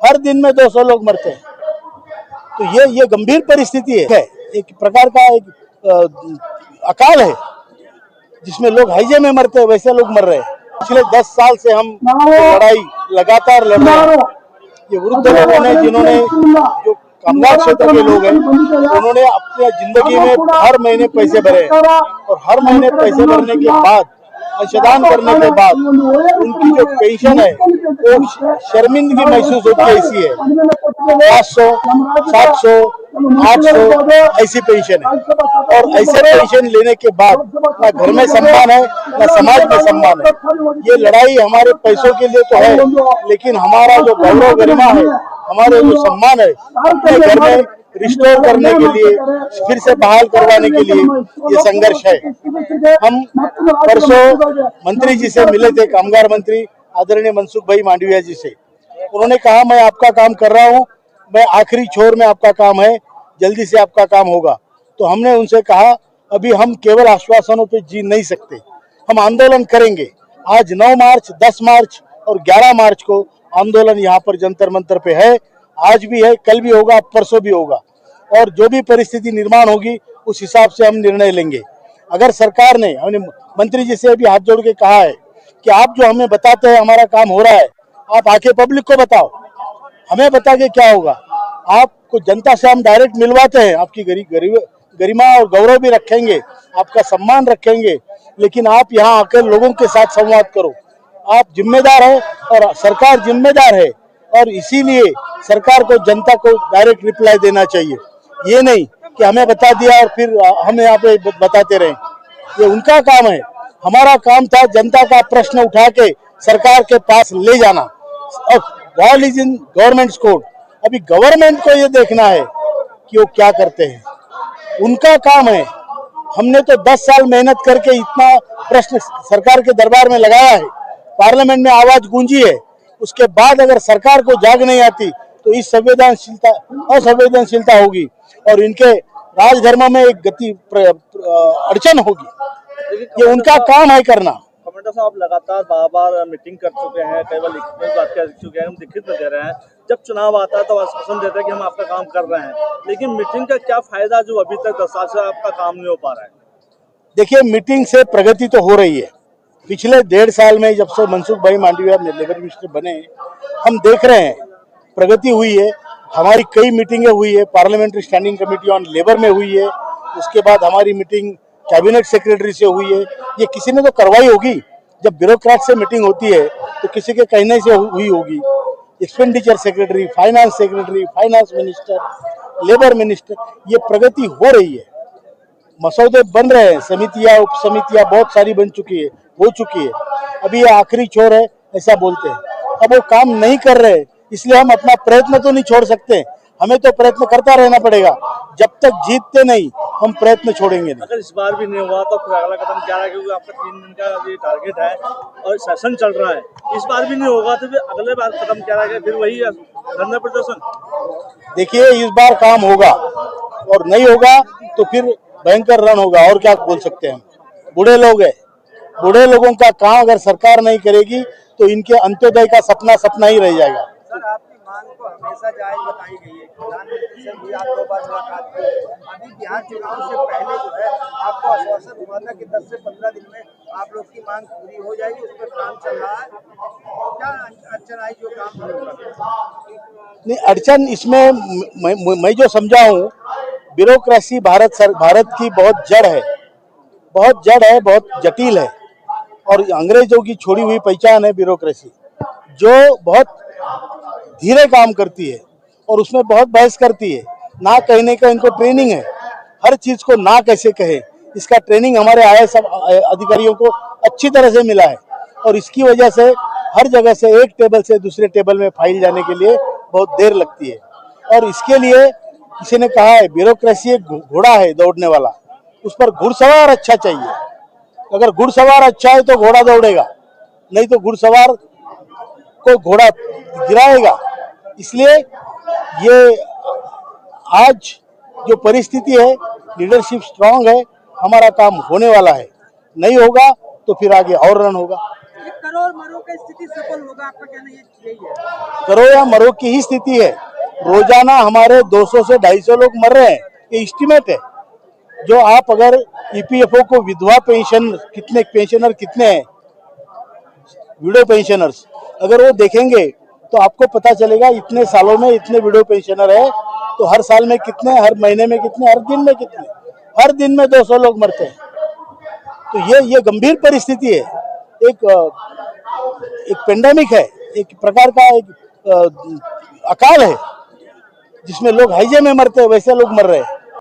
हर दिन में 200 लोग मरते हैं। तो ये गंभीर परिस्थिति है, एक प्रकार का एक अकाल है जिसमें लोग हैजे में मरते हैं, वैसे लोग मर रहे हैं। पिछले 10 साल से हम लड़ाई लगातार लड़ रहे हैं। ये वृद्ध लोगों ने, जिन्होंने जो कामगार क्षेत्र के लोग हैं, उन्होंने अपनी जिंदगी में हर महीने पैसे भरे और हर महीने पैसे भरने के बाद, अंशदान करने के बाद उनकी जो पेंशन है वो शर्मिंदगी महसूस होती है। ऐसी है 500, 700, 800 ऐसी पेंशन है और ऐसे पेंशन लेने के बाद ना घर में सम्मान है ना समाज में सम्मान है। ये लड़ाई हमारे पैसों के लिए तो है, लेकिन हमारा जो गौरव गरिमा है, हमारे जो सम्मान है, अपने घर में रिस्टोर करने के लिए, फिर से बहाल करवाने के लिए ये संघर्ष है। हम परसों मंत्री जी से मिले थे, कामगार मंत्री आदरणीय मनसुख भाई मांडविया जी से। उन्होंने कहा मैं आपका काम कर रहा हूँ, मैं आखिरी छोर में आपका काम है, जल्दी से आपका काम होगा। तो हमने उनसे कहा अभी हम केवल आश्वासनों पे जी नहीं सकते, हम आंदोलन करेंगे। आज 9 मार्च, 10 मार्च और 11 मार्च को आंदोलन यहाँ पर जंतर मंतर पे है। आज भी है, कल भी होगा, परसों भी होगा और जो भी परिस्थिति निर्माण होगी उस हिसाब से हम निर्णय लेंगे। अगर सरकार ने, हमने मंत्री जी से भी हाथ जोड़ के कहा है कि आप जो हमें बताते हैं हमारा काम हो रहा है, आप आके पब्लिक को बताओ, हमें बता के क्या होगा। आपको जनता से हम डायरेक्ट मिलवाते हैं, आपकी गरिमा और गौरव भी रखेंगे, आपका सम्मान रखेंगे, लेकिन आप यहाँ आकर लोगों के साथ संवाद करो। आप जिम्मेदार है और सरकार जिम्मेदार है और इसीलिए सरकार को जनता को डायरेक्ट रिप्लाई देना चाहिए। ये नहीं कि हमें बता दिया और फिर हम यहाँ पे बताते रहे, ये उनका काम है। हमारा काम था जनता का प्रश्न उठा के सरकार के पास ले जाना। और ball is in governments court, अभी गवर्नमेंट को ये देखना है कि वो क्या करते हैं, उनका काम है। हमने तो 10 साल मेहनत करके इतना प्रश्न सरकार के दरबार में लगाया है, पार्लियामेंट में आवाज गूंजी है, उसके बाद अगर सरकार को जाग नहीं आती तो इस असंवेदनशीलता होगी और इनके राजधर्म में एक गति अड़चन होगी। ये उनका काम है करना। कमेंटर साहब लगातार बार मीटिंग कर चुके हैं, केवल लिखित बात कर चुके हैं, हम लिखित में दे रहे हैं। जब चुनाव आता है तो आश्वासन देते हैं कि हम आपका काम कर रहे हैं, लेकिन मीटिंग का क्या फायदा जो अभी तक 10 साल से आपका काम नहीं हो पा रहा है? देखिए, मीटिंग से प्रगति तो हो रही है। पिछले 1.5 साल में जब से मनसुख भाई मांडविया लेबर मिनिस्टर बने, हम देख रहे हैं प्रगति हुई है। हमारी कई मीटिंगें हुई है, parliamentary standing committee on labour में हुई है, उसके बाद हमारी मीटिंग कैबिनेट सेक्रेटरी से हुई है। ये किसी ने तो करवाई होगी, जब ब्यूरोक्रेट से मीटिंग होती है तो किसी के कहने से हुई होगी। Expenditure secretary, finance minister, labour minister, ये प्रगति हो रही है। मसौदे बन रहे हैं, समितियां, उप समितियां बहुत सारी बन चुकी है, हो चुकी है। अभी ये आखिरी छोर है ऐसा बोलते हैं। अब वो काम नहीं कर रहे, इसलिए हम अपना प्रयत्न तो नहीं छोड़ सकते, हमें तो प्रयत्न करता रहना पड़ेगा। जब तक जीतते नहीं हम प्रयत्न छोड़ेंगे नहीं। अगर इस बार भी नहीं हुआ तो फिर अगला कदम क्या है, क्योंकि आपका 3 दिन का ये टारगेट है और सेशन चल रहा है। इस बार भी नहीं होगा तो फिर अगले बार कदम क्या रहेगा? फिर वही धरना प्रदर्शन? देखिए, इस बार काम होगा और नहीं होगा तो फिर भयंकर रण होगा। और क्या बोल सकते हैं हम, बूढ़े लोग हैं, बूढ़े लोगों का काम अगर सरकार नहीं करेगी तो इनके अंत्योदय का सपना ही रह जाएगा। सर, आपकी मांग को हमेशा जायज बताई गई है, प्रधानमंत्री से भी आप 2 बार मुलाकात की। अभी बिहार चुनाव से पहले जो है आपको आश्वासन हुआ था कि 10 से 15 दिन में आप लोग की मांग पूरी हो जाएगी, उस पर काम चल रहा है। क्या अड़चन आई जो काम नहीं? अड़चन इसमें मैं जो समझा हूँ, ब्यूरोक्रेसी भारत की बहुत जड़ है, बहुत जटिल है और अंग्रेजों की छोड़ी हुई पहचान है ब्यूरोक्रेसी, जो बहुत धीरे काम करती है और उसमें बहुत बहस करती है। ना कहने का इनको ट्रेनिंग है, हर चीज को ना कैसे कहे इसका ट्रेनिंग हमारे IAS अधिकारियों को अच्छी तरह से मिला है और इसकी वजह से हर जगह से एक टेबल से दूसरे टेबल में फाइल जाने के लिए बहुत देर लगती है। और इसके लिए किसी ने कहा है ब्यूरोक्रेसी एक घोड़ा है दौड़ने वाला, उस पर घुड़सवार अच्छा चाहिए। अगर घुड़सवार अच्छा है तो घोड़ा दौड़ेगा, नहीं तो घुड़सवार को घोड़ा गिराएगा। इसलिए ये आज जो परिस्थिति है, लीडरशिप स्ट्रांग है, हमारा काम होने वाला है। नहीं होगा तो फिर आगे और रन होगा। एक करोड़ मरो की स्थिति सफल होगा, आपका कहना यही है? करो या मरो की ही स्थिति है। रोजाना हमारे 200 से 250 लोग मर रहे हैं, ये एस्टिमेट है। जो आप अगर ईपीएफओ को विधवा पेंशन कितने पेंशनर कितने हैं, विडो पेंशनर्स अगर वो देखेंगे तो आपको पता चलेगा इतने सालों में इतने विडो पेंशनर है, तो हर साल में कितने, हर महीने में कितने, हर दिन में कितने, हर दिन में 200 लोग मरते हैं। तो ये गंभीर परिस्थिति है। एक पेंडेमिक है, एक प्रकार का एक अकाल है जिसमें लोग हैजे में मरते हैं, वैसे लोग मर रहे हैं।